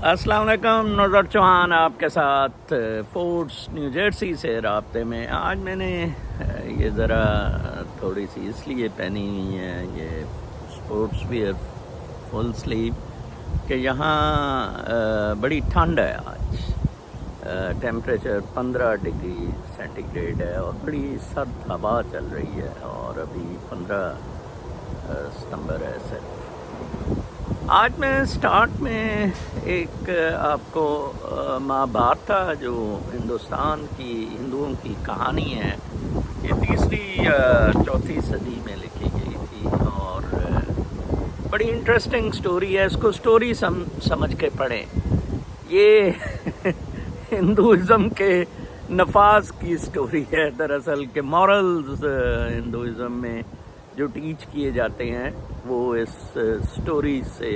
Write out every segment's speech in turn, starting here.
السلام علیکم، نوزر چوہان آپ کے ساتھ فورٹس نیو جرسی سے رابطے میں۔ آج میں نے یہ ذرا تھوڑی سی اس لیے پہنی ہوئی ہے یہ اسپورٹس ویئر فل سلیو کہ یہاں بڑی ٹھنڈ ہے آج، ٹیمپریچر 15 ڈگری سینٹی گریڈ ہے اور بڑی سرد ہوا چل رہی ہے، اور ابھی 15 ستمبر ہے صرف۔ آج میں سٹارٹ میں ایک آپ کو مہابھارتا جو ہندوستان کی ہندوؤں کی کہانی ہے، یہ 3 یا 4 صدی میں لکھی گئی تھی اور بڑی انٹرسٹنگ سٹوری ہے۔ اس کو سٹوری سمجھ کے پڑھیں۔ یہ ہندوازم کے نفاذ کی سٹوری ہے دراصل، کہ مورلز ہندوازم میں جو ٹیچ کیے جاتے ہیں وہ اس سٹوری سے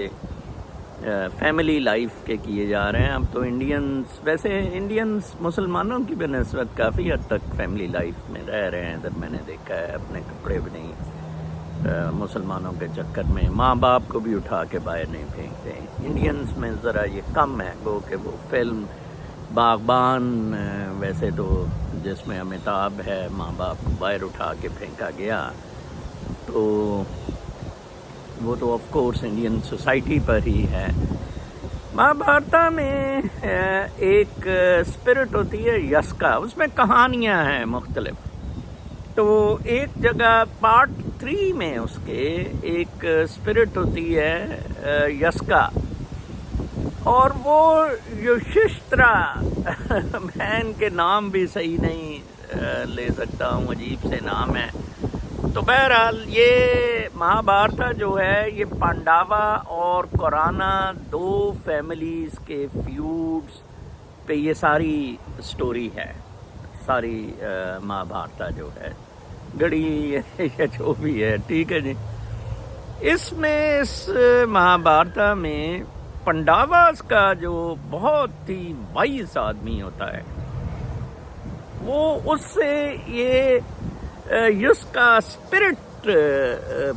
فیملی لائف کے کیے جا رہے ہیں۔ اب تو انڈینز مسلمانوں کی بہ نسبت کافی حد تک فیملی لائف میں رہ رہے ہیں، ادھر میں نے دیکھا ہے۔ اپنے کپڑے بھی نہیں مسلمانوں کے چکر میں، ماں باپ کو بھی اٹھا کے باہر نہیں پھینکتے۔ انڈینز میں ذرا یہ کم ہے، گو کہ وہ فلم باغبان ویسے تو جس میں امیتابھ ہے، ماں باپ کو باہر اٹھا کے پھینکا گیا، تو وہ تو آف کورس انڈین سوسائٹی پر ہی ہے۔ مہابھارتا میں ایک اسپرٹ ہوتی ہے یسکا، اس میں کہانیاں ہیں مختلف۔ تو ایک جگہ پارٹ 3 میں اس کے ایک اسپرٹ ہوتی ہے یسکا، اور وہ یوششترا میں ان کے نام بھی صحیح نہیں لے سکتا ہوں، عجیب سے نام ہے۔ تو بہرحال یہ مہابھارتا جو ہے یہ پانڈاوا اور کورانا 2 فیملیز کے فیوڈز پہ یہ ساری سٹوری ہے، ساری مہابھارتا جو ہے گڑی یا جو بھی ہے، ٹھیک ہے جی۔ اس مہابھارتا میں پانڈاواز کا جو بہت ہی وائز آدمی ہوتا ہے، وہ اس سے یہ یس کا اسپرٹ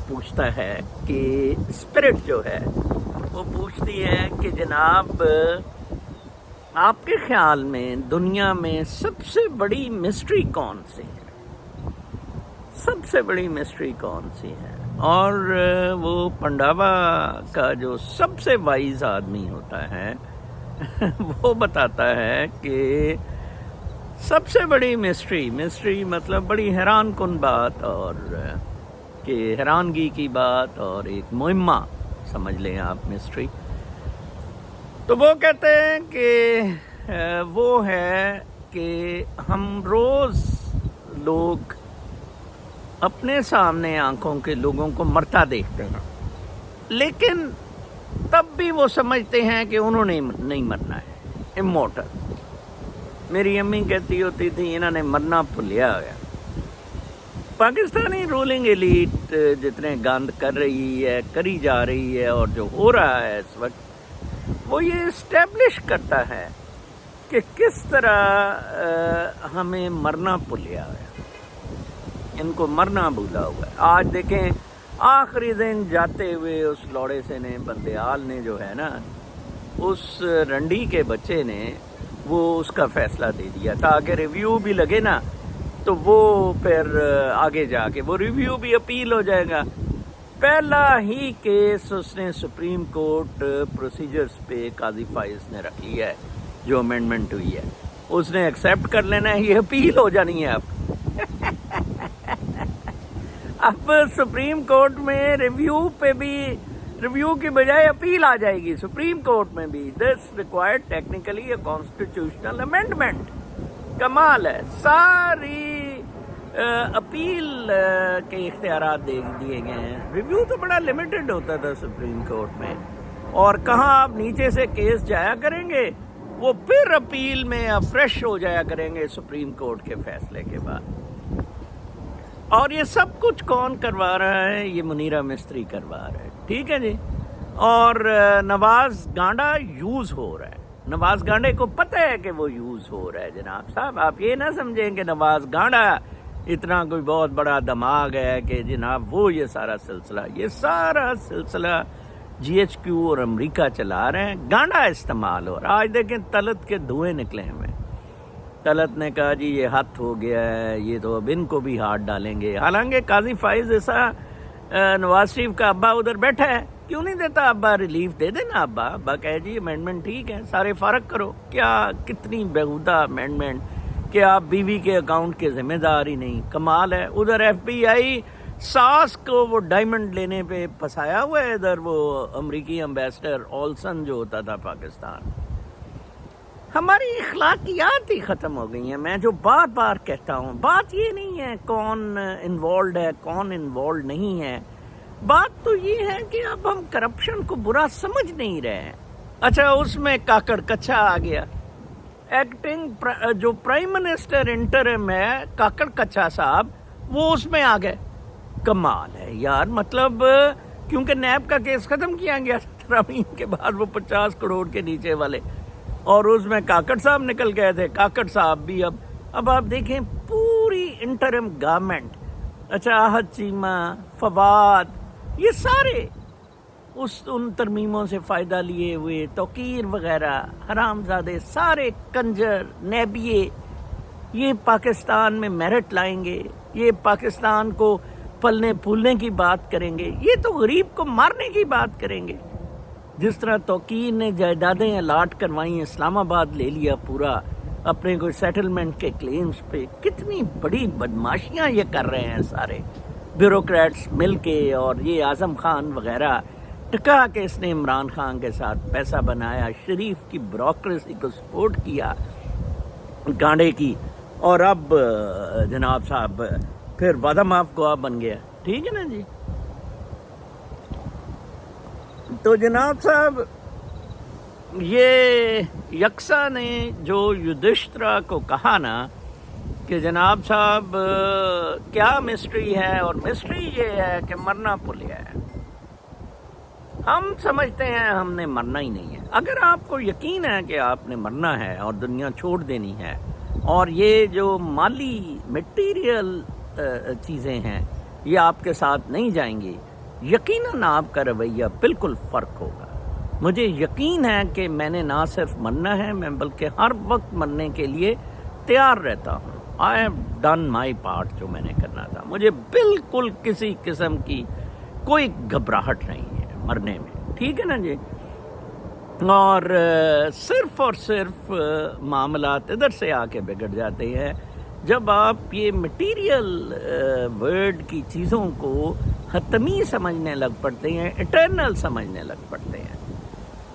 پوچھتا ہے کہ اسپرٹ جو ہے وہ پوچھتی ہے کہ جناب آپ کے خیال میں دنیا میں سب سے بڑی مسٹری کون سی ہے؟ سب سے بڑی مسٹری کون سی ہے؟ اور وہ پانڈاوا کا جو سب سے وائز آدمی ہوتا ہے وہ بتاتا ہے کہ سب سے بڑی مسٹری مطلب بڑی حیران کن بات، اور کہ حیرانگی کی بات، اور ایک معمہ سمجھ لیں آپ مسٹری۔ تو وہ کہتے ہیں کہ وہ ہے کہ ہم روز لوگ اپنے سامنے آنکھوں کے لوگوں کو مرتا دیکھتے ہیں، لیکن تب بھی وہ سمجھتے ہیں کہ انہوں نے نہیں مرنا ہے، امورٹل۔ میری امی کہتی ہوتی تھی انہوں نے مرنا بھولیا ہوا۔ پاکستانی رولنگ ایلیٹ جتنے گند کر رہی ہے، کری جا رہی ہے، اور جو ہو رہا ہے اس وقت، وہ یہ اسٹیبلش کرتا ہے کہ کس طرح ہمیں مرنا بھولیا ہوا، ان کو مرنا بھولا ہوا ہے۔ آج دیکھیں آخری دن جاتے ہوئے اس لوڑے سے نے، بندیال نے جو ہے نا، اس رنڈی کے بچے نے وہ اس کا فیصلہ دے دیا تاکہ ریویو بھی لگے نا، تو وہ پھر آگے جا کے وہ ریویو بھی اپیل ہو جائے گا۔ پہلا ہی کیس اس نے سپریم کورٹ پروسیجرز پہ قاضی فائز نے رکھ لیا ہے، جو امینڈمنٹ ہوئی ہے اس نے ایکسیپٹ کر لینا ہے، یہ اپیل ہو جانی ہے اب سپریم کورٹ میں ریویو کی بجائے اپیل آ جائے گی سپریم کورٹ میں بھی۔ دس ریکوائرڈ ٹیکنیکلی اے کانسٹیٹیوشنل امینڈمنٹ۔ کمال ہے، ساری اپیل کے اختیارات دیے گئے ہیں۔ ریویو تو بڑا لمیٹڈ ہوتا تھا سپریم کورٹ میں، اور کہاں آپ نیچے سے کیس جایا کریں گے، وہ پھر اپیل میں فریش ہو جایا کریں گے سپریم کورٹ کے فیصلے کے بعد۔ اور یہ سب کچھ کون کروا رہا ہے؟ یہ منیرا مستری کروا رہا ہے، ٹھیک ہے جی۔ اور نواز گانڈا یوز ہو رہا ہے، نواز گانڈے کو پتہ ہے کہ وہ یوز ہو رہا ہے۔ جناب صاحب آپ یہ نہ سمجھیں کہ نواز گانڈا اتنا کوئی بہت بڑا دماغ ہے کہ جناب وہ یہ سارا سلسلہ GHQ اور امریکہ چلا رہے ہیں، گانڈا استعمال ہو رہا ہے۔ آج دیکھیں تلت کے دھوئیں نکلے ہوئے، تلت نے کہا جی یہ ہاتھ ہو گیا ہے، یہ تو اب ان کو بھی ہاتھ ڈالیں گے، حالانکہ قاضی فائز ایسا نواز شریف کا ابا ادھر بیٹھا ہے، کیوں نہیں دیتا ابا؟ ریلیف دے دینا ابا کہے جی امینڈمنٹ ٹھیک ہے، سارے فارغ کرو۔ کیا کتنی بیہودہ امینڈمنٹ کہ آپ بیوی کے اکاؤنٹ کے ذمہ دار ہی نہیں، کمال ہے۔ ادھر FBI ساس کو وہ ڈائمنڈ لینے پہ پھنسایا ہوا ہے، ادھر وہ امریکی امبیسڈر اولسن جو ہوتا تھا پاکستان۔ ہماری اخلاقیات ہی ختم ہو گئی ہیں۔ میں جو بار بار کہتا ہوں، بات یہ نہیں ہے کون انوالوڈ ہے کون انوالوڈ نہیں ہے، بات تو یہ ہے کہ اب ہم کرپشن کو برا سمجھ نہیں رہے ہیں۔ اچھا اس میں کاکڑ کچھا آ گیا، ایکٹنگ جو پرائم منسٹر انٹرم ہے کاکڑ کچھا صاحب، وہ اس میں آ گئے۔ کمال ہے یار، مطلب کیونکہ نیب کا کیس ختم کیا گیا ترامیم کے بعد، وہ 50 کروڑ کے نیچے والے، اور اس میں کاکڑ صاحب نکل گئے تھے۔ کاکڑ صاحب بھی اب آپ دیکھیں پوری انٹرم گورنمنٹ، اچھا احد چیمہ، فواد، یہ سارے ان ترمیموں سے فائدہ لیے ہوئے، توقیر وغیرہ، حرام زادے، سارے کنجر نیبیے، یہ پاکستان میں میرٹ لائیں گے، یہ پاکستان کو پلنے پھولنے کی بات کریں گے، یہ تو غریب کو مارنے کی بات کریں گے۔ جس طرح توقیر نے جائیدادیں الاٹ کروائیں، اسلام آباد لے لیا پورا اپنے کوئی سیٹلمنٹ کے کلیمز پہ، کتنی بڑی بدماشیاں یہ کر رہے ہیں سارے بیوروکریٹس مل کے، اور یہ اعظم خان وغیرہ ٹکا کے اس نے عمران خان کے ساتھ پیسہ بنایا، شریف کی بیوروکریسی کو سپورٹ کیا گانڈے کی، اور اب جناب صاحب پھر وعدہ معاف گواہ بن گیا، ٹھیک ہے نا جی۔ تو جناب صاحب یہ یکساں نے جو یدھشترا کو کہا نا کہ جناب صاحب کیا مسٹری ہے، اور مسٹری یہ ہے کہ مرنا پلیا ہے۔ ہم سمجھتے ہیں ہم نے مرنا ہی نہیں ہے۔ اگر آپ کو یقین ہے کہ آپ نے مرنا ہے اور دنیا چھوڑ دینی ہے، اور یہ جو مالی میٹیریل چیزیں ہیں یہ آپ کے ساتھ نہیں جائیں گی، یقیناً آپ کا رویہ بالکل فرق ہوگا۔ مجھے یقین ہے کہ میں نے نہ صرف مرنا ہے، میں بلکہ ہر وقت مرنے کے لیے تیار رہتا ہوں۔ I have done my part, جو میں نے کرنا تھا۔ مجھے بالکل کسی قسم کی کوئی گھبراہٹ نہیں ہے مرنے میں، ٹھیک ہے نا جی۔ اور صرف معاملات ادھر سے آ کے بگڑ جاتے ہیں جب آپ یہ مٹیریل ورلڈ کی چیزوں کو حتمی سمجھنے لگ پڑتے ہیں، اٹرنل سمجھنے لگ پڑتے ہیں۔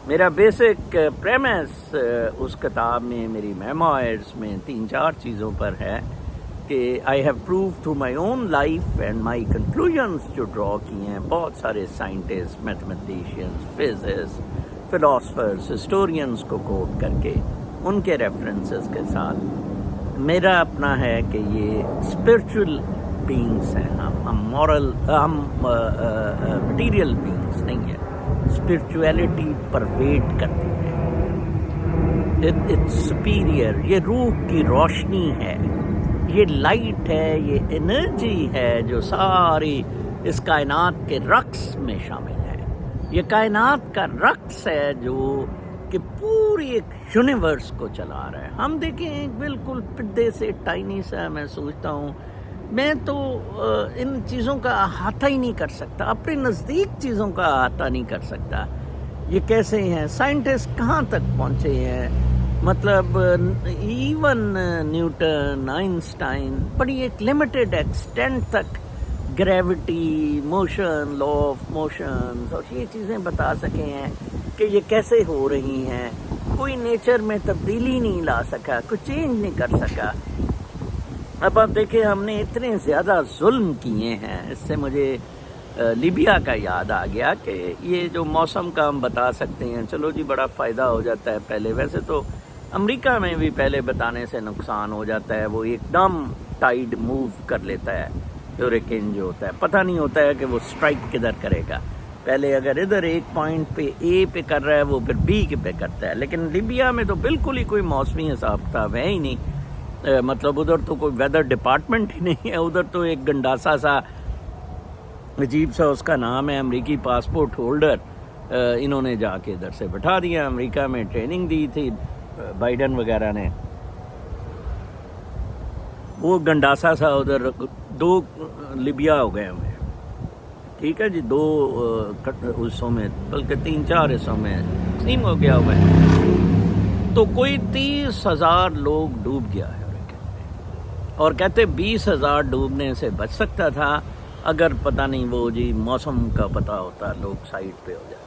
میرا بیسک پریمس اس کتاب میں، میری میموائرز میں 3-4 چیزوں پر ہے کہ I have prove through my own life and my conclusions جو ڈرا کی ہیں بہت سارے سائنٹسٹ، میتھمیٹیشینز، فزسٹ، فلاسفرز، ہسٹورینز کو کوٹ کر کے، ان کے ریفرنسز کے ساتھ۔ میرا اپنا ہے کہ یہ اسپرچول بینگس ہیں، ہم مورل، ہم مٹیریل بینگس نہیں ہیں۔ اسپرچویلٹی پرویٹ کرتی ہے، اٹس سپیریئر، یہ روح کی روشنی ہے، یہ لائٹ ہے، یہ انرجی ہے جو ساری اس کائنات کے رقص میں شامل ہے۔ یہ کائنات کا رقص ہے جو کہ پوری ایک یونیورس کو چلا رہا ہے۔ ہم دیکھیں ایک بالکل پردے سے ٹائنی سا، میں سوچتا ہوں میں تو ان چیزوں کا احاطہ ہی نہیں کر سکتا، اپنے نزدیک چیزوں کا احاطہ نہیں کر سکتا۔ یہ کیسے ہیں؟ سائنٹسٹ کہاں تک پہنچے ہیں؟ مطلب ایون نیوٹن، آئنسٹائن بڑی ایک لمیٹڈ ایکسٹینٹ تک gravity, motion, law of motion اور یہ چیزیں بتا سکے ہیں کہ یہ کیسے ہو رہی ہیں۔ کوئی نیچر میں تبدیلی نہیں لا سکا، کوئی چینج نہیں کر سکا۔ اب آپ دیکھیں ہم نے اتنے زیادہ ظلم کیے ہیں، اس سے مجھے لیبیا کا یاد آ گیا کہ یہ جو موسم کا ہم بتا سکتے ہیں، چلو جی بڑا فائدہ ہو جاتا ہے پہلے، ویسے تو امریکہ میں بھی پہلے بتانے سے نقصان ہو جاتا ہے، وہ ایک دم ٹائیڈ موو کر لیتا ہے، ہریکین جو ہوتا ہے پتہ نہیں ہوتا ہے کہ وہ سٹرائک کدھر کرے گا۔ پہلے اگر ادھر ایک پوائنٹ پہ اے پہ کر رہا ہے وہ پھر بی کے پہ کرتا ہے، لیکن لیبیا میں تو بالکل ہی کوئی موسمی حساب کتاب ہے ہی نہیں۔ مطلب ادھر تو کوئی ویدر ڈپارٹمنٹ ہی نہیں ہے، ادھر تو ایک گنڈاسا سا عجیب سا اس کا نام ہے امریکی پاسپورٹ ہولڈر، انہوں نے جا کے ادھر سے بٹھا دیا. امریکہ میں ٹریننگ دی تھی بائیڈن وغیرہ نے. وہ گنڈاسا سا ادھر 2 لیبیا ہو گئے ہوئے, ٹھیک ہے جی, 2 حصوں میں بلکہ 3-4 حصوں میں تقسیم ہو گیا ہوا ہے. تو کوئی 30,000 لوگ ڈوب گیا ہے اور کہتے 20,000 ڈوبنے سے بچ سکتا تھا اگر پتہ نہیں وہ جی موسم کا پتہ ہوتا, لوگ سائٹ پہ ہو جاتے.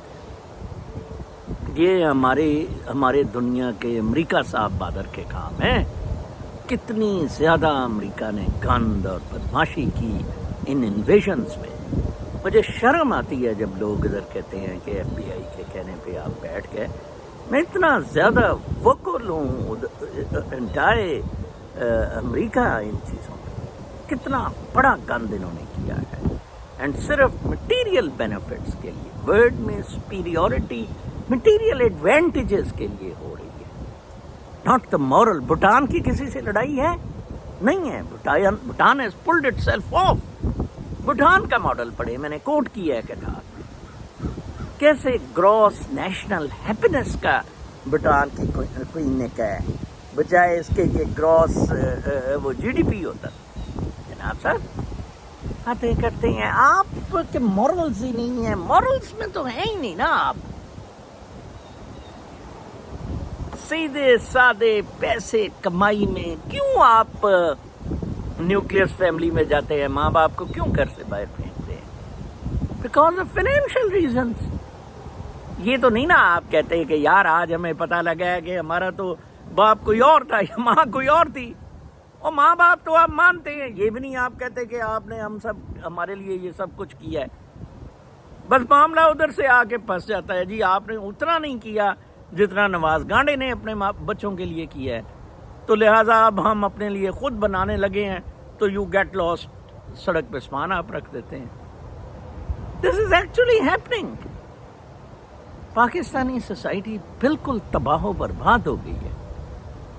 یہ ہمارے دنیا کے امریکہ صاحب بادر کے کام ہیں. کتنی زیادہ امریکہ نے گند اور بدماشی کی ان انویژنز میں. مجھے شرم آتی ہے جب لوگ ادھر کہتے ہیں کہ ایف بی آئی کے کہنے پہ آپ بیٹھ گئے. میں اتنا زیادہ وکل ہوں انٹائر امریکہ ان چیزوں میں. کتنا بڑا گند انہوں نے کیا ہے, اینڈ صرف مٹیریل بینیفٹس کے لیے, ورلڈ میں سپیریورٹی مٹیریل ایڈوانٹیجز کے لیے ہو رہی ہے, ناٹ دا مورل. بھوٹان کی کسی سے لڑائی ہے نہیں ہے. Bhutan has pulled it self of. Bhutan کا ماڈل پڑھے, میں نے کوٹ کیا ہے کتاب, کیسے گراس نیشنل ہیپینس کا بھوٹان کی کوئین نے کہا ہے, بجائے اس کے کہ گراس وہ جی ڈی پی ہوتا. جناب صاحب باتیں کرتے ہیں آپ کے مورلز ہی نہیں ہیں. مورلز میں تو ہے ہی نہیں نا. آپ سیدھے سادے پیسے کمائی میں کیوں آپ نیوکلیئر فیملی میں جاتے ہیں؟ ماں باپ کو کیوں گھر سے باہر پھینکتے ہیں؟ Because of financial reasons. یہ تو نہیں نا آپ کہتے ہیں کہ یار آج ہمیں پتہ لگا ہے کہ ہمارا تو باپ کوئی اور تھا یا ماں کوئی اور تھی, اور ماں باپ تو آپ مانتے ہیں. یہ بھی نہیں آپ کہتے کہ آپ نے ہمارے لیے یہ سب کچھ کیا ہے. بس معاملہ ادھر سے آ کے پھنس جاتا ہے جی آپ نے اتنا نہیں کیا جتنا نواز گانڈے نے اپنے بچوں کے لیے کیا ہے, تو لہٰذا اب ہم اپنے لیے خود بنانے لگے ہیں, تو یو گیٹ لاسٹ. سڑک پہ سامان آپ رکھ دیتے ہیں. This is actually happening. Pakistani society بالکل تباہ و برباد ہو گئی ہے.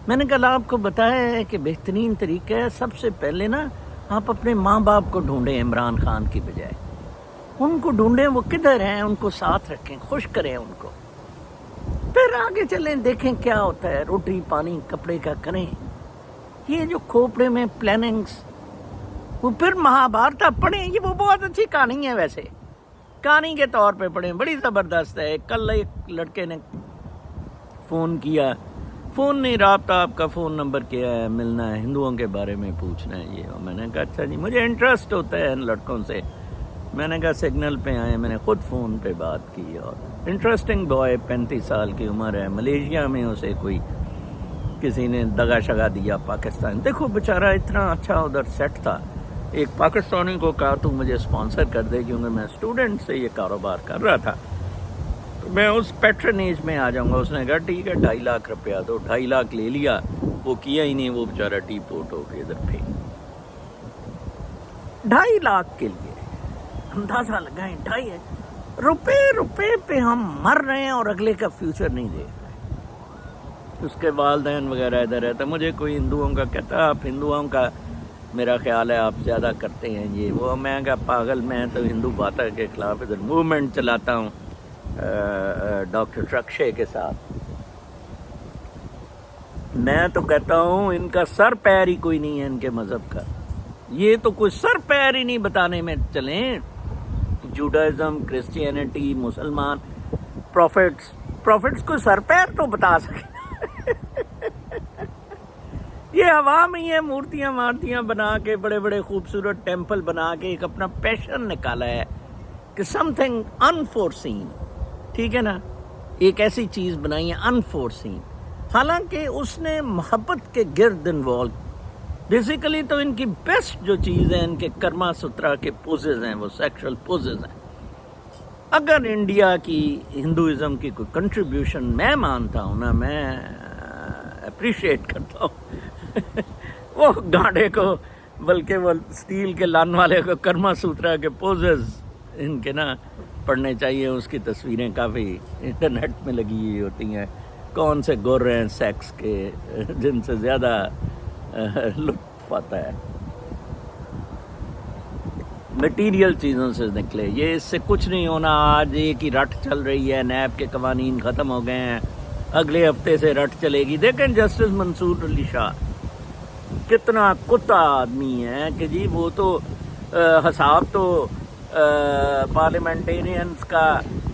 میں نے کل آپ کو بتایا ہے کہ بہترین طریقہ ہے, سب سے پہلے نا آپ اپنے ماں باپ کو ڈھونڈیں عمران خان کی بجائے. ان کو ڈھونڈیں وہ کدھر ہیں, ان کو ساتھ رکھیں, خوش کریں ان کو, پھر آگے چلیں دیکھیں کیا ہوتا ہے. روٹی پانی کپڑے کا کریں. یہ جو کھوپڑے میں پلاننگز, وہ پھر مہابھارت پڑھیں. یہ وہ بہت اچھی کہانی ہے, ویسے کہانی کے طور پہ پڑھیں, بڑی زبردست ہے. کل ایک لڑکے نے فون کیا, فون نہیں رابطہ, آپ کا فون نمبر کیا ہے, ملنا ہے, ہندوؤں کے بارے میں پوچھنا ہے یہ. اور میں نے کہا اچھا جی, مجھے انٹرسٹ ہوتا ہے ان لڑکوں سے. میں نے کہا سگنل پہ آئے, میں نے خود فون پہ بات کی. اور انٹرسٹنگ بوائے, 35 سال کی عمر ہے, ملیشیا میں اسے کوئی کسی نے دگا شگا دیا پاکستان. دیکھو بیچارہ اتنا اچھا ادھر سیٹ تھا. ایک پاکستانی کو کہا تو مجھے اسپانسر کر دے, کیونکہ میں اسٹوڈنٹ سے یہ کاروبار کر رہا تھا, تو میں اس پیٹرنیج میں آ جاؤں گا. اس نے کہا ٹھیک ہے 2.5 لاکھ روپیہ دو. 2.5 لاکھ لے لیا, وہ کیا ہی نہیں, وہ بیچارہ ٹی پورٹ ہو کے ادھر پھینک. 2.5 لاکھ کے لیے اندازہ لگائیں, 2.5 روپے پہ ہم مر رہے ہیں اور اگلے کا فیوچر نہیں دیکھ رہے. اس کے والدین وغیرہ ادھر رہتا. مجھے کوئی ہندوؤں کا کہتا آپ ہندوؤں کا میرا خیال ہے آپ زیادہ کرتے ہیں یہ وہ. میں کہا پاگل, میں تو ہندو باتہ کے خلاف ادھر موومنٹ چلاتا ہوں ڈاکٹر ٹرکشے کے ساتھ. میں تو کہتا ہوں ان کا سر پیر ہی کوئی نہیں ہے ان کے مذہب کا. یہ تو کوئی سر پیر ہی نہیں بتانے میں چلیں. جوڈائزم, کرسچینٹی, مسلمان, پروفٹس کو سر پیر تو بتا سکے. یہ عوام ہی ہے مورتیاں مارتیاں بنا کے, بڑے بڑے خوبصورت ٹیمپل بنا کے ایک اپنا پیشن نکالا ہے کہ سم تھنگ انفورسین, ٹھیک ہے نا, ایک ایسی چیز بنائی ہے انفورسین. حالانکہ اس نے محبت کے گرد انوالو. بیسیکلی تو ان کی بیسٹ جو چیز ہے, ان کے کرما سترا کے پوزز ہیں, وہ سیکشل پوزز ہیں. اگر انڈیا کی ہندوازم کی کوئی کنٹریبیوشن میں مانتا ہوں نا, میں اپریشیٹ کرتا ہوں وہ گانڈے کو, بلکہ وہ اسٹیل کے لان والے کو کرما سوترا کے پوزز ان کے نا پڑھنے چاہیے. اس کی تصویریں کافی انٹرنیٹ میں لگی ہوئی ہوتی ہیں. کون سے گور ہیں سیکس کے جن سے زیادہ لطف آتا ہے. مٹیریل چیزوں سے نکلے. یہ اس سے کچھ نہیں ہونا. آج ایک ہی رٹ چل رہی ہے, نیب کے قوانین ختم ہو گئے ہیں, اگلے ہفتے سے رٹ چلے گی. دیکھیں جسٹس منصور علی شاہ کتنا کتا آدمی ہے کہ جی وہ تو حساب تو پارلیمنٹیرینز کا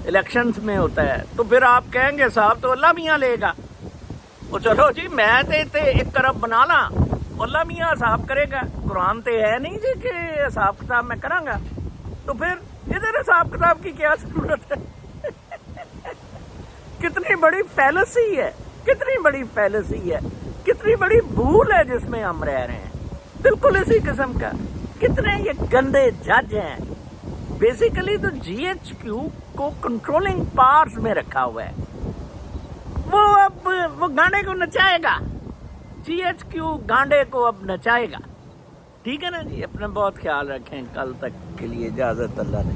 الیکشنز میں ہوتا ہے, تو پھر آپ کہیں گے صاحب تو اللہ میاں لے گا. وہ چلو جی میں تے ایک طرف بنا لا, اللہ میاں حساب کرے گا. قرآن تے ہے نہیں جی کہ حساب کتاب میں کراں گا, تو پھر ادھر حساب کتاب کی کیا ضرورت ہے؟ کتنی بڑی فیلسی ہے, کتنی بڑی فیلسی ہے, کتنی بڑی بھول ہے جس میں ہم رہ رہے ہیں. بالکل اسی قسم کا کتنے یہ گندے جج ہیں. بیسیکلی تو جی ایچ کیو کو کنٹرولنگ پاورز میں رکھا ہوا ہے. وہ اب وہ گانڈے کو نچائے گا, جی ایچ کیو گانڈے کو اب نچائے گا. ٹھیک ہے نا جی, اپنا بہت خیال رکھیں. کل تک کے لیے اجازت, اللہ نے